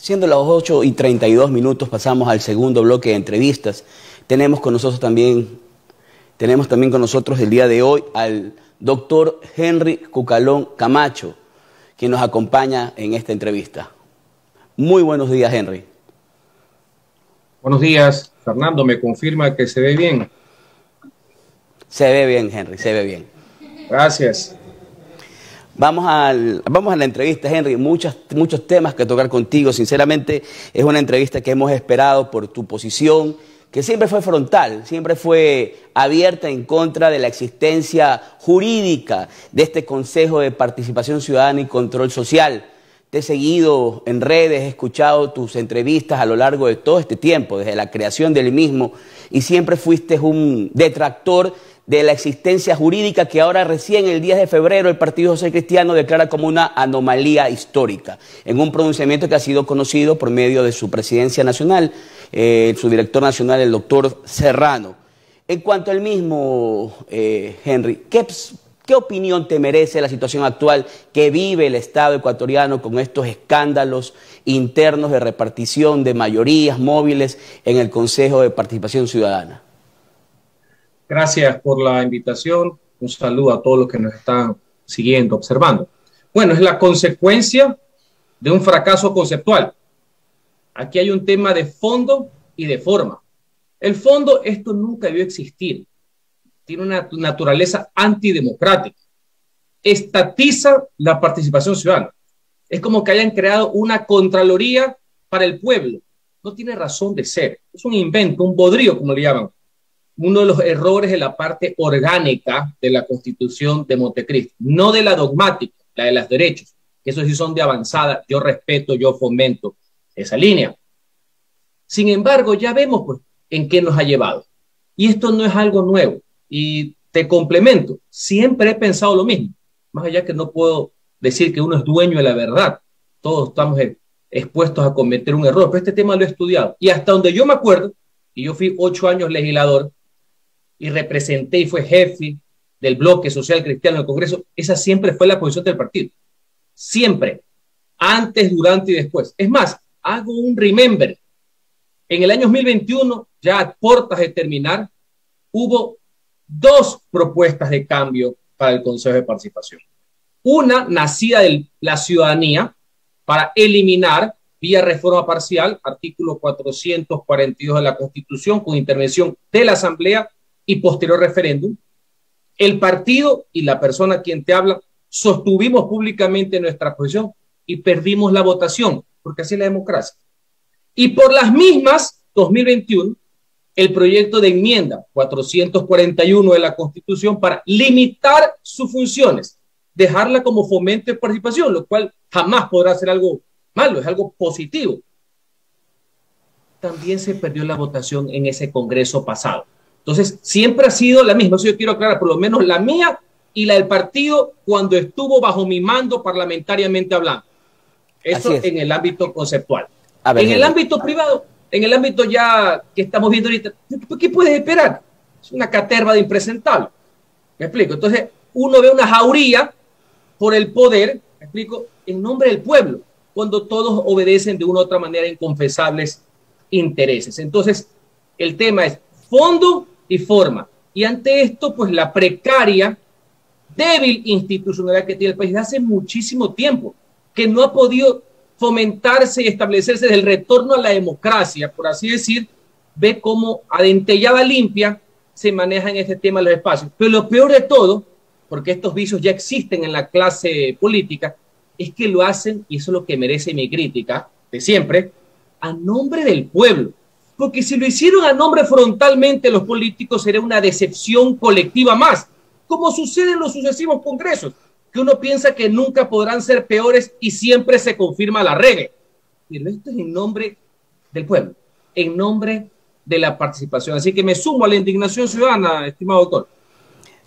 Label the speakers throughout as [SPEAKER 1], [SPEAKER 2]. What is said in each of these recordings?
[SPEAKER 1] Siendo las 8:32, pasamos al segundo bloque de entrevistas. Tenemos también con nosotros el día de hoy al doctor Henry Cucalón Camacho, quien nos acompaña en esta entrevista. Muy buenos días, Henry.
[SPEAKER 2] Buenos días, Fernando. ¿Me confirma que se ve bien?
[SPEAKER 1] Se ve bien, Henry, se ve bien.
[SPEAKER 2] Gracias.
[SPEAKER 1] Vamos a la entrevista, Henry. Muchos temas que tocar contigo. Sinceramente, es una entrevista que hemos esperado por tu posición, que siempre fue frontal, siempre fue abierta en contra de la existencia jurídica de este Consejo de Participación Ciudadana y Control Social. Te he seguido en redes, he escuchado tus entrevistas a lo largo de todo este tiempo, desde la creación del mismo, y siempre fuiste un detractor de la existencia jurídica que ahora recién el 10 de febrero el Partido Social Cristiano declara como una anomalía histórica, en un pronunciamiento que ha sido conocido por medio de su presidencia nacional, su director nacional, el doctor Serrano. En cuanto al mismo, Henry, ¿qué opinión te merece la situación actual que vive el Estado ecuatoriano con estos escándalos internos de repartición de mayorías móviles en el Consejo de Participación Ciudadana?
[SPEAKER 2] Gracias por la invitación. Un saludo a todos los que nos están siguiendo, observando. Bueno, es la consecuencia de un fracaso conceptual. Aquí hay un tema de fondo y de forma. El fondo, esto nunca debió existir. Tiene una naturaleza antidemocrática. Estatiza la participación ciudadana. Es como que hayan creado una contraloría para el pueblo. No tiene razón de ser. Es un invento, un bodrio, como le llaman. Uno de los errores de la parte orgánica de la Constitución de Montecristi, no de la dogmática, la de los derechos. Esos sí son de avanzada. Yo respeto, yo fomento esa línea. Sin embargo, ya vemos pues, en qué nos ha llevado. Y esto no es algo nuevo. Y te complemento, siempre he pensado lo mismo. Más allá que no puedo decir que uno es dueño de la verdad. Todos estamos expuestos a cometer un error. Pero este tema lo he estudiado. Y hasta donde yo me acuerdo, y yo fui 8 años legislador, y representé y fue jefe del bloque social cristiano en el Congreso, esa siempre fue la posición del partido. Siempre. Antes, durante y después. Es más, hago un remember. En el año 2021, ya a puertas de terminar, hubo 2 propuestas de cambio para el Consejo de Participación. Una nacida de la ciudadanía para eliminar vía reforma parcial, artículo 442 de la Constitución, con intervención de la Asamblea y posterior referéndum. El partido y la persona a quien te habla sostuvimos públicamente nuestra posición y perdimos la votación, porque así es la democracia. Y por las mismas, 2021, el proyecto de enmienda 441 de la Constitución para limitar sus funciones, dejarla como fomento de participación, lo cual jamás podrá ser algo malo, es algo positivo. También se perdió la votación en ese Congreso pasado. Entonces, siempre ha sido la misma. Eso yo quiero aclarar, por lo menos la mía y la del partido cuando estuvo bajo mi mando parlamentariamente hablando. Eso en el ámbito conceptual. En el ámbito privado, en el ámbito ya que estamos viendo ahorita, ¿qué puedes esperar? Es una caterva de impresentable. ¿Me explico? Entonces, uno ve una jauría por el poder, ¿me explico? En nombre del pueblo, cuando todos obedecen de una u otra manera inconfesables intereses. Entonces, el tema es fondo y forma. Y ante esto, pues la precaria, débil institucionalidad que tiene el país de hace muchísimo tiempo, que no ha podido fomentarse y establecerse del retorno a la democracia, por así decir, ve cómo a dentellada limpia se manejan este tema de los espacios. Pero lo peor de todo, porque estos vicios ya existen en la clase política, es que lo hacen, y eso es lo que merece mi crítica de siempre, a nombre del pueblo. Porque si lo hicieron a nombre frontalmente los políticos, sería una decepción colectiva más, como sucede en los sucesivos congresos, que uno piensa que nunca podrán ser peores y siempre se confirma la regla. Pero esto es en nombre del pueblo, en nombre de la participación. Así que me sumo a la indignación ciudadana, estimado doctor.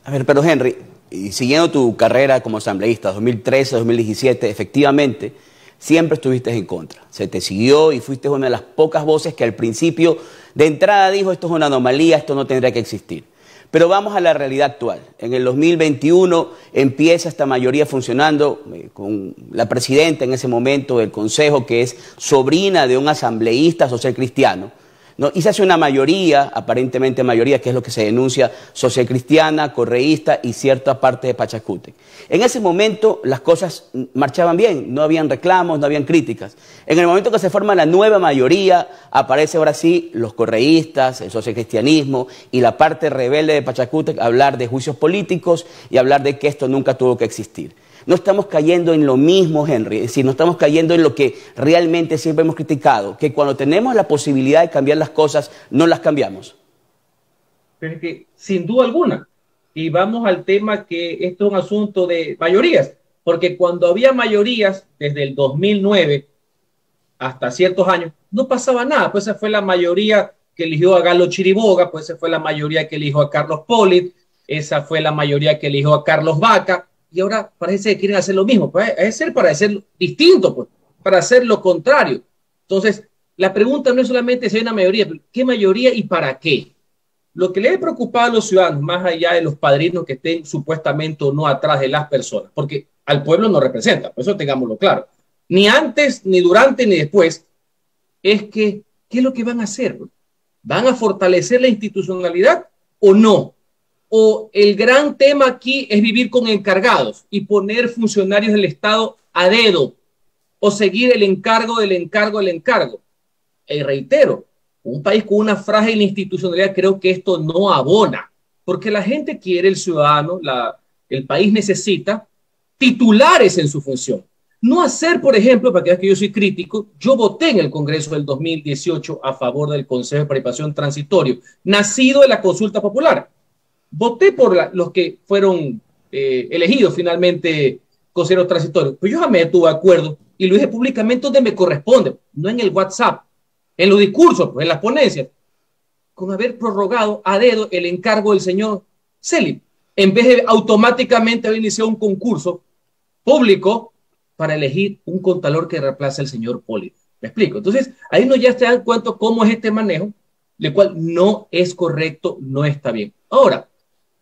[SPEAKER 1] A ver, pero Henry, y siguiendo tu carrera como asambleísta, 2013-2017, efectivamente, siempre estuviste en contra. Se te siguió y fuiste una de las pocas voces que al principio de entrada dijo esto es una anomalía, esto no tendría que existir. Pero vamos a la realidad actual. En el 2021 empieza esta mayoría funcionando con la presidenta en ese momento del Consejo, que es sobrina de un asambleísta social cristiano, ¿no? Y se hace una mayoría, aparentemente mayoría, que es lo que se denuncia, social cristiana, correísta y cierta parte de Pachacútec. En ese momento las cosas marchaban bien, no habían reclamos, no habían críticas. En el momento que se forma la nueva mayoría, aparece ahora sí los correístas, el socialcristianismo y la parte rebelde de Pachacútec a hablar de juicios políticos y hablar de que esto nunca tuvo que existir. No estamos cayendo en lo mismo, Henry, es decir, no estamos cayendo en lo que realmente siempre hemos criticado, que cuando tenemos la posibilidad de cambiar las cosas, no las cambiamos.
[SPEAKER 2] Pero es que, sin duda alguna, y vamos al tema que esto es un asunto de mayorías, porque cuando había mayorías, desde el 2009 hasta ciertos años, no pasaba nada, pues esa fue la mayoría que eligió a Galo Chiriboga, pues esa fue la mayoría que eligió a Carlos Polit, esa fue la mayoría que eligió a Carlos Vaca, y ahora parece que quieren hacer lo mismo, pues es ser para hacer distinto, pues, para hacer lo contrario. Entonces, la pregunta no es solamente si hay una mayoría, ¿qué mayoría y para qué? Lo que le debe preocupar a los ciudadanos, más allá de los padrinos que estén supuestamente o no atrás de las personas, porque al pueblo no representa, por eso tengámoslo claro, ni antes, ni durante, ni después, es que, ¿qué es lo que van a hacer? ¿Van a fortalecer la institucionalidad o no? O el gran tema aquí es vivir con encargados y poner funcionarios del Estado a dedo o seguir el encargo del encargo del encargo. Y reitero, un país con una frágil institucionalidad, creo que esto no abona, porque la gente quiere, el ciudadano, el país necesita titulares en su función. No hacer, por ejemplo, para que veas que yo soy crítico, yo voté en el Congreso del 2018 a favor del Consejo de Participación Transitorio, nacido de la consulta popular. Voté por los que fueron elegidos finalmente consejeros transitorios, pero yo jamás estuve de acuerdo y lo dije públicamente donde me corresponde, no en el WhatsApp, en los discursos, pues, en las ponencias, con haber prorrogado a dedo el encargo del señor Celi, en vez de automáticamente haber iniciado un concurso público para elegir un contralor que reemplace al señor Poli. ¿Me explico? Entonces, ahí no ya se dan cuenta cómo es este manejo, el cual no es correcto, no está bien. Ahora,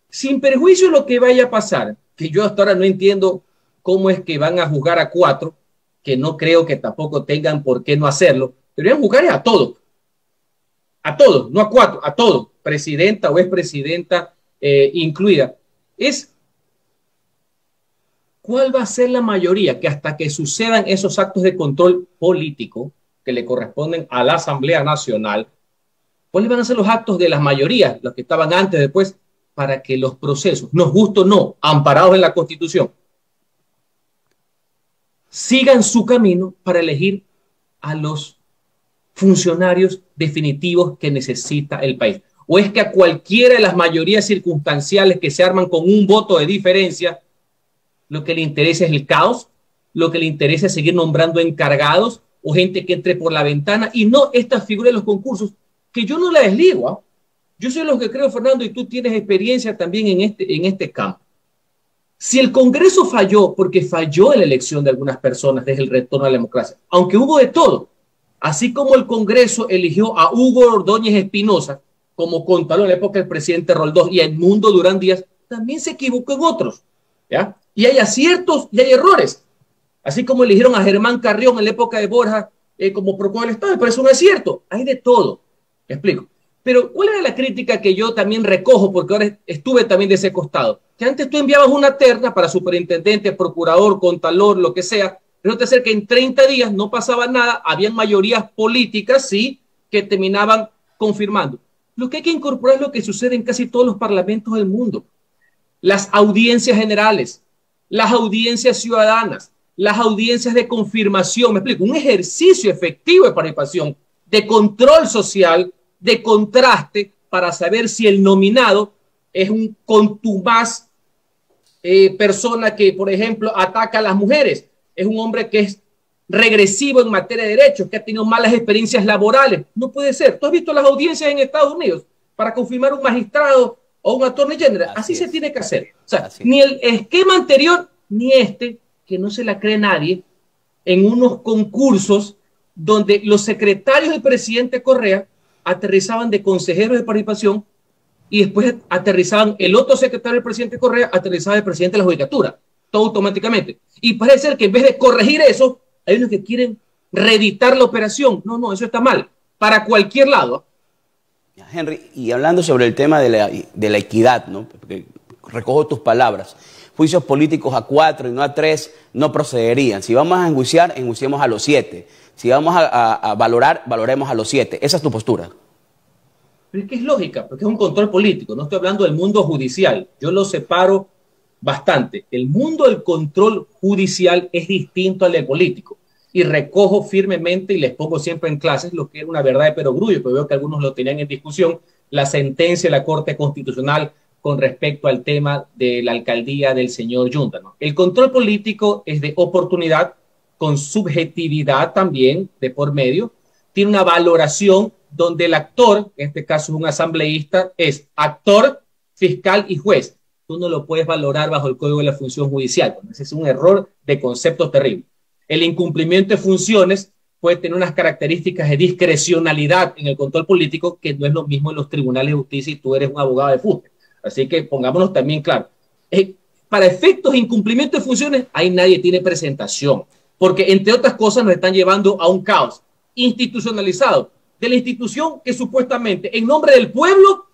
[SPEAKER 2] sin perjuicio de lo que vaya a pasar, que yo hasta ahora no entiendo cómo es que van a juzgar a 4, que no creo que tampoco tengan por qué no hacerlo, deberían juzgar a todos, no a 4, a todos, presidenta o expresidenta incluida. Es cuál va a ser la mayoría que hasta que sucedan esos actos de control político que le corresponden a la Asamblea Nacional, cuáles van a ser los actos de las mayorías, los que estaban antes, después, para que los procesos, nos guste o no, amparados en la Constitución, sigan su camino para elegir a los funcionarios definitivos que necesita el país. ¿O es que a cualquiera de las mayorías circunstanciales que se arman con un voto de diferencia, lo que le interesa es el caos, lo que le interesa es seguir nombrando encargados o gente que entre por la ventana y no estas figuras de los concursos, que yo no la desligo, ¿eh? Yo soy lo que creo, Fernando, y tú tienes experiencia también en este campo. Si el Congreso falló, porque falló en la elección de algunas personas desde el retorno a la democracia, aunque hubo de todo, así como el Congreso eligió a Hugo Ordóñez Espinosa como contralor en la época del presidente Roldós y a Edmundo Durán Díaz, también se equivocó en otros, ¿ya? Y hay aciertos y hay errores. Así como eligieron a Germán Carrión en la época de Borja como procurador del Estado, pero es un acierto. Hay de todo. ¿Me explico? Pero ¿cuál era la crítica que yo también recojo? Porque ahora estuve también de ese costado. Que antes tú enviabas una terna para superintendente, procurador, contralor, lo que sea, pero te que en 30 días no pasaba nada, habían mayorías políticas, sí, que terminaban confirmando. Lo que hay que incorporar es lo que sucede en casi todos los parlamentos del mundo. Las audiencias generales, las audiencias ciudadanas, las audiencias de confirmación, me explico, un ejercicio efectivo de participación, de control social, de contraste, para saber si el nominado es un contumaz persona que, por ejemplo, ataca a las mujeres, es un hombre que es regresivo en materia de derechos, que ha tenido malas experiencias laborales. No puede ser. ¿Tú has visto las audiencias en Estados Unidos para confirmar un magistrado o un attorney general? Así se tiene que hacer. O sea, ni el esquema anterior ni este, que no se la cree nadie, en unos concursos donde los secretarios del presidente Correa aterrizaban de consejeros de participación y después aterrizaban el otro secretario del presidente Correa, aterrizaba el presidente de la Judicatura, todo automáticamente. Y parece ser que en vez de corregir eso, hay unos que quieren reeditar la operación. No, no, eso está mal, para cualquier lado.
[SPEAKER 1] Henry, y hablando sobre el tema de la equidad, ¿no? Porque recojo tus palabras, juicios políticos a 4 y no a 3 no procederían. Si vamos a enjuiciar, enjuiciemos a los 7. Si vamos a valorar, valoremos a los 7. Esa es tu postura.
[SPEAKER 2] Pero es que es lógica, porque es un control político. No estoy hablando del mundo judicial. Yo lo separo bastante. El mundo del control judicial es distinto al del político. Y recojo firmemente y les pongo siempre en clases lo que era una verdad de perogrullo, pero veo que algunos lo tenían en discusión, la sentencia de la Corte Constitucional con respecto al tema de la alcaldía del señor Yunda, ¿no? El control político es de oportunidad, con subjetividad también de por medio, tiene una valoración donde el actor, en este caso es un asambleísta, es actor, fiscal y juez. Tú no lo puedes valorar bajo el Código de la Función Judicial. Ese es un error de concepto terrible. El incumplimiento de funciones puede tener unas características de discrecionalidad en el control político que no es lo mismo en los tribunales de justicia y tú eres un abogado de fuste. Así que pongámonos también claro. Para efectos de incumplimiento de funciones, ahí nadie tiene presentación, porque entre otras cosas nos están llevando a un caos institucionalizado de la institución que supuestamente en nombre del pueblo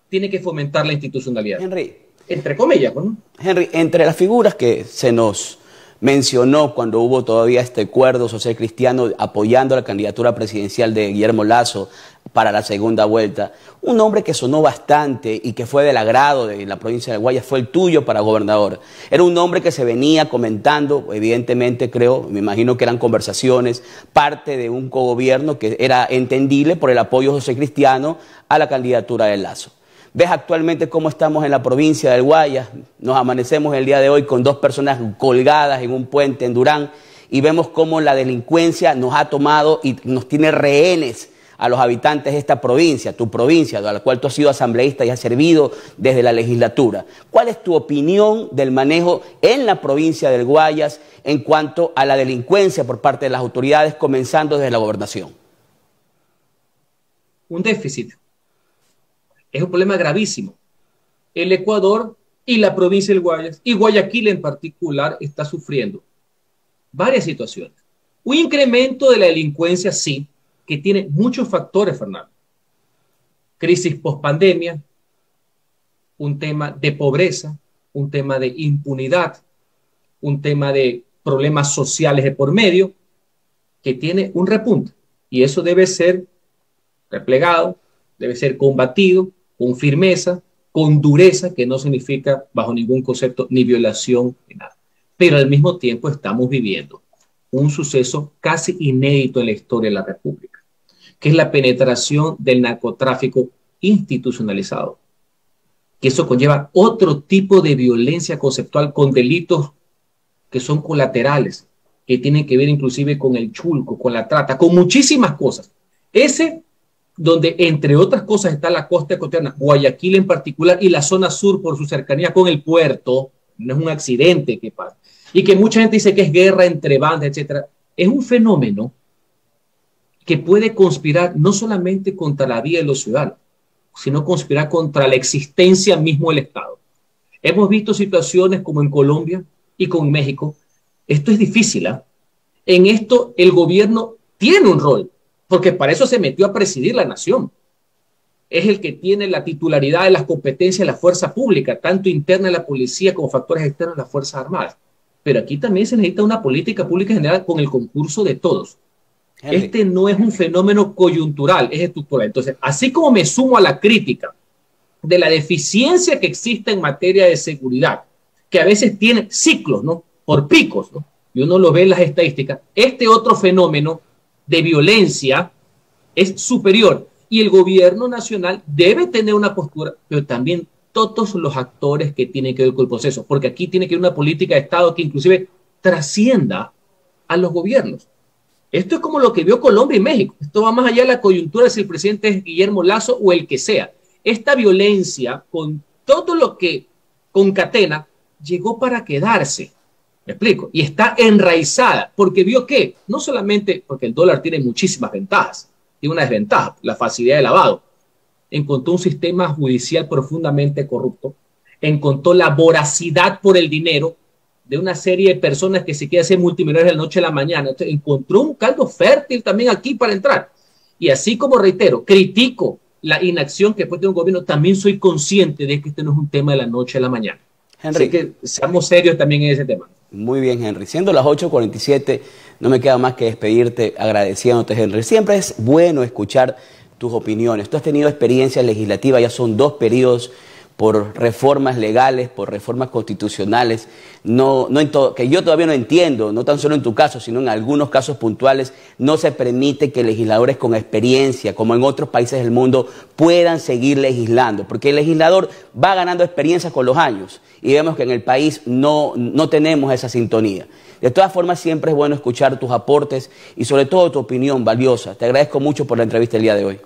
[SPEAKER 2] tiene que fomentar la institucionalidad.
[SPEAKER 1] Henry,
[SPEAKER 2] entre comillas, ¿no?
[SPEAKER 1] Henry, entre las figuras que se nos mencionó cuando hubo todavía este acuerdo social cristiano apoyando la candidatura presidencial de Guillermo Lasso para la segunda vuelta, un nombre que sonó bastante y que fue del agrado de la provincia de Guayas fue el tuyo para gobernador. Era un nombre que se venía comentando, evidentemente creo, me imagino que eran conversaciones, parte de un cogobierno que era entendible por el apoyo social cristiano a la candidatura de Lasso. ¿Ves actualmente cómo estamos en la provincia del Guayas? Nos amanecemos el día de hoy con 2 personas colgadas en un puente en Durán y vemos cómo la delincuencia nos ha tomado y nos tiene rehenes a los habitantes de esta provincia, tu provincia, de la cual tú has sido asambleísta y has servido desde la legislatura. ¿Cuál es tu opinión del manejo en la provincia del Guayas en cuanto a la delincuencia por parte de las autoridades, comenzando desde la gobernación?
[SPEAKER 2] Un déficit. Es un problema gravísimo. El Ecuador y la provincia del Guayas, y Guayaquil en particular, está sufriendo varias situaciones. Un incremento de la delincuencia, sí, que tiene muchos factores, Fernando. Crisis pospandemia, un tema de pobreza, un tema de impunidad, un tema de problemas sociales de por medio, que tiene un repunte. Y eso debe ser replegado, debe ser combatido con firmeza, con dureza, que no significa bajo ningún concepto ni violación ni nada. Pero al mismo tiempo estamos viviendo un suceso casi inédito en la historia de la República, que es la penetración del narcotráfico institucionalizado, que eso conlleva otro tipo de violencia conceptual con delitos que son colaterales, que tienen que ver inclusive con el chulco, con la trata, con muchísimas cosas. Ese donde entre otras cosas está la costa ecuatoriana, Guayaquil en particular, y la zona sur por su cercanía con el puerto, no es un accidente que pasa, y que mucha gente dice que es guerra entre bandas, etcétera. Es un fenómeno que puede conspirar no solamente contra la vida de los ciudadanos, sino conspirar contra la existencia mismo del Estado. Hemos visto situaciones como en Colombia y con México. Esto es difícil, ¿eh? En esto el gobierno tiene un rol, porque para eso se metió a presidir la nación. Es el que tiene la titularidad de las competencias de la fuerza pública, tanto interna de la policía como factores externos de las Fuerzas Armadas. Pero aquí también se necesita una política pública general con el concurso de todos. Henry. Este no es un fenómeno coyuntural, es estructural. Entonces, así como me sumo a la crítica de la deficiencia que existe en materia de seguridad, que a veces tiene ciclos, ¿no? Por picos, ¿no? Y uno lo ve en las estadísticas, este otro fenómeno de violencia es superior y el gobierno nacional debe tener una postura, pero también todos los actores que tienen que ver con el proceso, porque aquí tiene que haber una política de Estado que inclusive trascienda a los gobiernos. Esto es como lo que vio Colombia y México. Esto va más allá de la coyuntura de si el presidente es Guillermo Lasso o el que sea. Esta violencia, con todo lo que concatena, llegó para quedarse. ¿Me explico? Y está enraizada, porque vio que, no solamente porque el dólar tiene muchísimas ventajas, tiene una desventaja, la facilidad de lavado, encontró un sistema judicial profundamente corrupto, encontró la voracidad por el dinero de una serie de personas que se quieren hacer multimillonarios de la noche a la mañana. Entonces, encontró un caldo fértil también aquí para entrar. Y así como reitero, critico la inacción que puede tener un gobierno, también soy consciente de que este no es un tema de la noche a la mañana.
[SPEAKER 1] Henry,
[SPEAKER 2] así que seamos serios también en ese tema.
[SPEAKER 1] Muy bien, Henry. Siendo las 8:47, no me queda más que despedirte agradeciéndote, Henry. Siempre es bueno escuchar tus opiniones. Tú has tenido experiencia legislativa, ya son 2 periodos por reformas legales, por reformas constitucionales, que yo todavía no entiendo, no tan solo en tu caso, sino en algunos casos puntuales, no se permite que legisladores con experiencia, como en otros países del mundo, puedan seguir legislando, porque el legislador va ganando experiencia con los años y vemos que en el país no tenemos esa sintonía. De todas formas, siempre es bueno escuchar tus aportes y sobre todo tu opinión valiosa. Te agradezco mucho por la entrevista el día de hoy.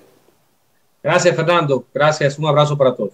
[SPEAKER 2] Gracias, Fernando. Gracias. Un abrazo para todos.